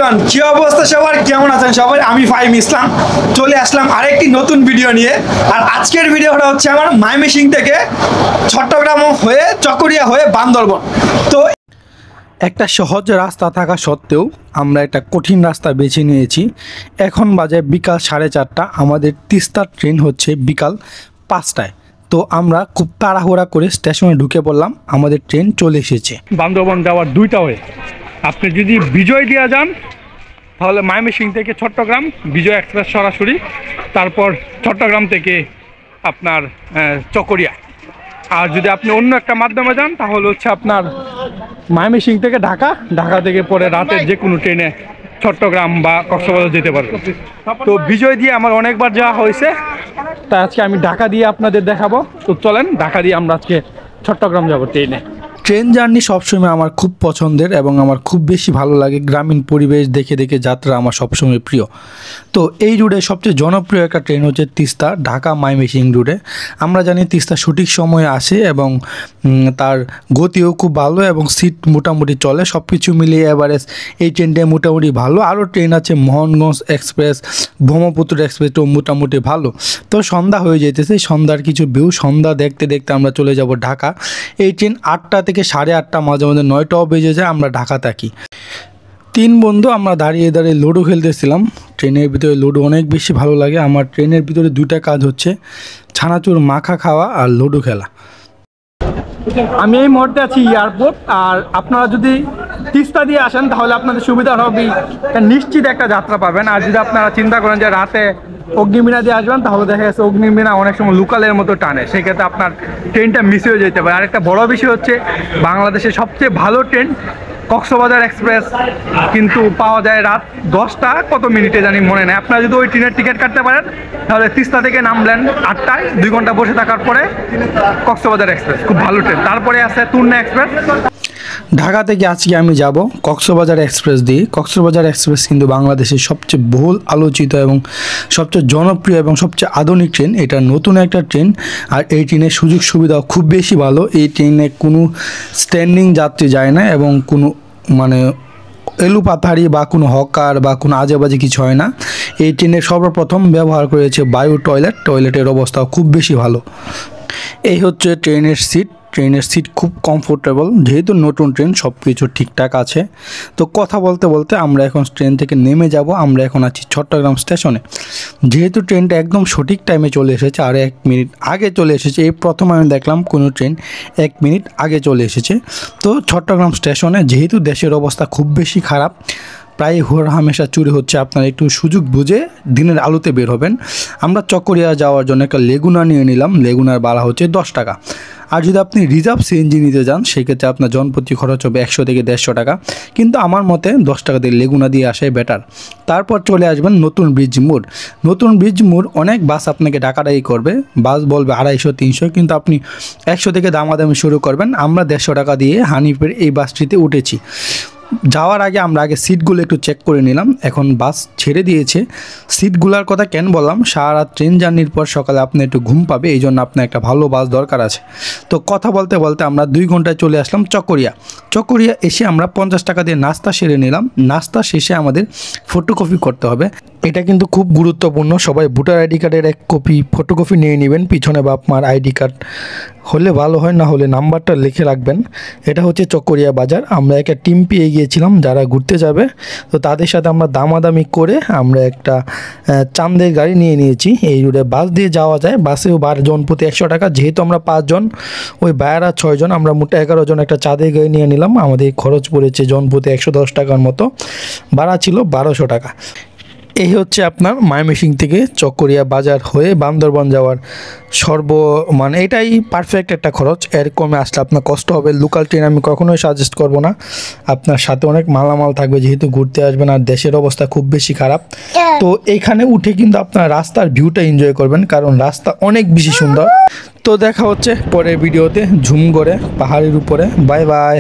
Everyone, কি অবস্থা সবার, কেমন আছেন সবাই? আমি ফাহিম ইসলাম চলে আসলাম আরেকটি নতুন ভিডিও নিয়ে। আর আজকের ভিডিওটা হচ্ছে আমার ময়মনসিংহ থেকে চট্টগ্রাম হয়ে চকরিয়া হয়ে বান্দরবন। তো একটা সহজ রাস্তা থাকা সত্ত্বেও আমরা একটা কঠিন রাস্তা বেছে নিয়েছি। এখন বাজে বিকাল 4:30। আমাদের তিস্তার ট্রেন হচ্ছে বিকাল 5টায়। তো আমরা খুব তাড়াহুড়া করে স্টেশনে ঢুকে পড়লাম, আমাদের ট্রেন চলে এসেছে। বান্দরবন যাওয়ার 2টা হয়ে আপনি যদি বিজয় দিয়া যান তাহলে ময়মনসিংহ থেকে চট্টগ্রাম বিজয় এক্সপ্রেস সরাসরি, তারপর চট্টগ্রাম থেকে আপনার চকরিয়া। আর যদি আপনি অন্য একটা মাধ্যমে যান তাহলে হচ্ছে আপনার ময়মনসিংহ থেকে ঢাকা, ঢাকা থেকে পরে রাতের যে কোনো ট্রেনে চট্টগ্রাম বা কক্সবাজার যেতে পারবে। তো বিজয় দিয়ে আমার অনেকবার যাওয়া হয়েছে, তাই আজকে আমি ঢাকা দিয়ে আপনাদের দেখাবো। তো চলেন ঢাকা দিয়ে আমরা আজকে চট্টগ্রাম যাবো ট্রেনে। ট্রেন জার্নি সবসময় আমার খুব পছন্দের এবং আমার খুব বেশি ভালো লাগে। গ্রামীণ পরিবেশ দেখে দেখে যাত্রা আমার সবসময় প্রিয়। তো এই রুটে সবচেয়ে জনপ্রিয় একটা ট্রেন হচ্ছে তিস্তা ঢাকা ময়মনসিংহ রুটে। আমরা জানি তিস্তা সঠিক সময়ে আসে এবং তার গতিও খুব ভালো এবং সিট মোটামুটি চলে। সব কিছু মিলিয়ে এভারেজ এই ট্রেনটা মোটামুটি ভালো। আরও ট্রেন আছে মোহনগঞ্জ এক্সপ্রেস, ব্রহ্মপুত্র এক্সপ্রেসও মোটামুটি ভালো। তো সন্ধ্যা হয়ে যেতেছে, সন্ধ্যার কিছু ভিউ সন্ধ্যা দেখতে দেখতে আমরা চলে যাব ঢাকা। এই ট্রেন 8টা থেকে 8:30, মাঝে মাঝে 9টাও বেজে যায়, আমরা ঢাকা থাকি। 3 বন্ধু আমরা দাঁড়িয়ে দাঁড়িয়ে লুডো খেলতেছিলাম। ট্রেনের ভিতরে লুডো অনেক বেশি ভালো লাগে আমার। ট্রেনের ভিতরে 2টা কাজ হচ্ছে, ছানাচুর মাখা খাওয়া আর লুডো খেলা। আমি এই মুহূর্তে আছি এয়ারপোর্ট। আর আপনারা যদি তিস্তা দিয়ে আসেন তাহলে আপনাদের সুবিধা হবে, নিশ্চিত একটা যাত্রা পাবেন। আর যদি আপনারা চিন্তা করেন যে রাতে অগ্নিবীণা দিয়ে আসবেন তাহলে দেখা যাচ্ছে অগ্নিবীণা অনেক সময় লোকালের মতো টানে, সেক্ষেত্রে আপনার ট্রেনটা মিস হয়ে যেতে পারে। আরেকটা বড় বিষয় হচ্ছে বাংলাদেশের সবচেয়ে ভালো ট্রেন কক্সবাজার এক্সপ্রেস কিন্তু পাওয়া যায় রাত 10টা কত মিনিটে জানি মনে নেই। আপনারা যদি ওই ট্রেনের টিকিট কাটতে পারেন তাহলে তিস্তা থেকে নামলেন 8টায়, 2 ঘন্টা বসে থাকার পরে কক্সবাজার এক্সপ্রেস, খুব ভালো ট্রেন। তারপরে আছে তুর্না এক্সপ্রেস। ঢাকা থেকে আজকে আমি যাব কক্সবাজার এক্সপ্রেস দিয়ে। কক্সবাজার এক্সপ্রেস কিন্তু বাংলাদেশের সবচেয়ে বহুল আলোচিত এবং সবচেয়ে জনপ্রিয় এবং সবচেয়ে আধুনিক ট্রেন। এটা নতুন একটা ট্রেন আর এই ট্রেনের সুযোগ সুবিধাও খুব বেশি ভালো। এই ট্রেনে কোনো স্ট্যান্ডিং যাত্রী যায় না এবং কোনো এলুপাথারি বা কোনো হকার বা কোনো আজেবাজে কিছু হয় না। এই ট্রেনের সর্বপ্রথম ব্যবহার করেছে বায়ু টয়লেট, টয়লেটের অবস্থাও খুব বেশি ভালো। এই হচ্ছে ট্রেনের সিট। ট্রেনের সিট খুব কমফোর্টেবল, যেহেতু নতুন ট্রেন সব কিছু ঠিকঠাক আছে। তো কথা বলতে বলতে আমরা এখন ট্রেন থেকে নেমে যাব। আমরা এখন আছি চট্টগ্রাম স্টেশনে। যেহেতু ট্রেনটা একদম সঠিক টাইমে চলে এসেছে আর 1 মিনিট আগে চলে এসেছে, এই প্রথম আমি দেখলাম কোনো ট্রেন 1 মিনিট আগে চলে এসেছে। তো চট্টগ্রাম স্টেশনে যেহেতু দেশের অবস্থা খুব বেশি খারাপ, প্রায় হামেশা চুরি হচ্ছে, আপনারা একটু সুযোগ বুঝে দিনের আলোতে বের হবেন। আমরা চকরিয়া যাওয়ার জন্য একটা লেগুনা নিয়ে নিলাম। লেগুনার ভাড়া হচ্ছে 10 টাকা। আর যদি আপনি রিজার্ভ সিএনজি নিতে যান সেক্ষেত্রে আপনার জনপ্রতি খরচ হবে 100 থেকে 150 টাকা। কিন্তু আমার মতে 10 টাকা দিয়ে লেগুনা দিয়ে আসাই বেটার। তারপর চলে আসবেন নতুন ব্রিজ মোড়। নতুন ব্রিজ মোড় অনেক বাস আপনাকে ডাকাডাকি করবে, বাস বলবে 250-300, কিন্তু আপনি 100 থেকে দামাদামি শুরু করবেন। আমরা 150 টাকা দিয়ে হানিফের এই বাসটিতে উঠেছি। যাওয়ার আগে আমরা সিটগুলো একটু চেক করে নিলাম। এখন বাস ছেড়ে দিয়েছে। সিটগুলোর কথা কেন বললাম, সারা রাত ট্রেন জার্নির পর সকালে আপনি একটু ঘুম পাবে, এই জন্য আপনার একটা ভালো বাস দরকার আছে। তো কথা বলতে বলতে আমরা 2 ঘন্টায় চলে আসলাম চকরিয়া। চকরিয়া এসে আমরা 50 টাকা দিয়ে নাস্তা সেরে নিলাম। নাস্তা শেষে আমাদের ফটোকপি করতে হবে। এটা কিন্তু খুব গুরুত্বপূর্ণ, সবাই ভোটার আইডি কার্ডের 1 কপি ফটোকপি নিয়ে নেবেন। পিছনে বাপ মার আইডি কার্ড হলে ভালো হয়, না হলে নাম্বারটা লিখে রাখবেন। এটা হচ্ছে চকরিয়া বাজার। আমরা একটা টিম পেয়ে গিয়েছিলাম যারা ঘুরতে যাবে, তো তাদের সাথে আমরা দামাদামি করে আমরা একটা চাঁদের গাড়ি নিয়ে নিয়েছি। এই রুটে বাস দিয়ে যাওয়া যায়, বাসেও 12 জন প্রতি 100 টাকা। যেহেতু আমরা 5 জন, ওই বাইরা 6 জন, আমরা মোট 11 জন একটা চাঁদের গাড়ি নিয়ে নিলাম। আমাদের খরচ পড়েছে জন প্রতি 110 টাকার মতো, ভাড়া ছিল 1200 টাকা। এই হচ্ছে আপনার ময়মনসিংহ থেকে চকরিয়া বাজার হয়ে বান্দরবন যাওয়ার এটাই পারফেক্ট একটা খরচ। এর কমে আসলে আপনার কষ্ট হবে। লোকাল ট্রেন আমি কখনোই সাজেস্ট করব না। আপনার সাথে অনেক মালামাল থাকবে, যেহেতু ঘুরতে আসবেন আর দেশের অবস্থা খুব বেশি খারাপ। তো এইখানে উঠে কিন্তু আপনার রাস্তার ভিউটা এনজয় করবেন, কারণ রাস্তা অনেক বেশি সুন্দর। তো দেখা হচ্ছে পরের ভিডিওতে ঝুম করে পাহাড়ের উপরে। Bye bye.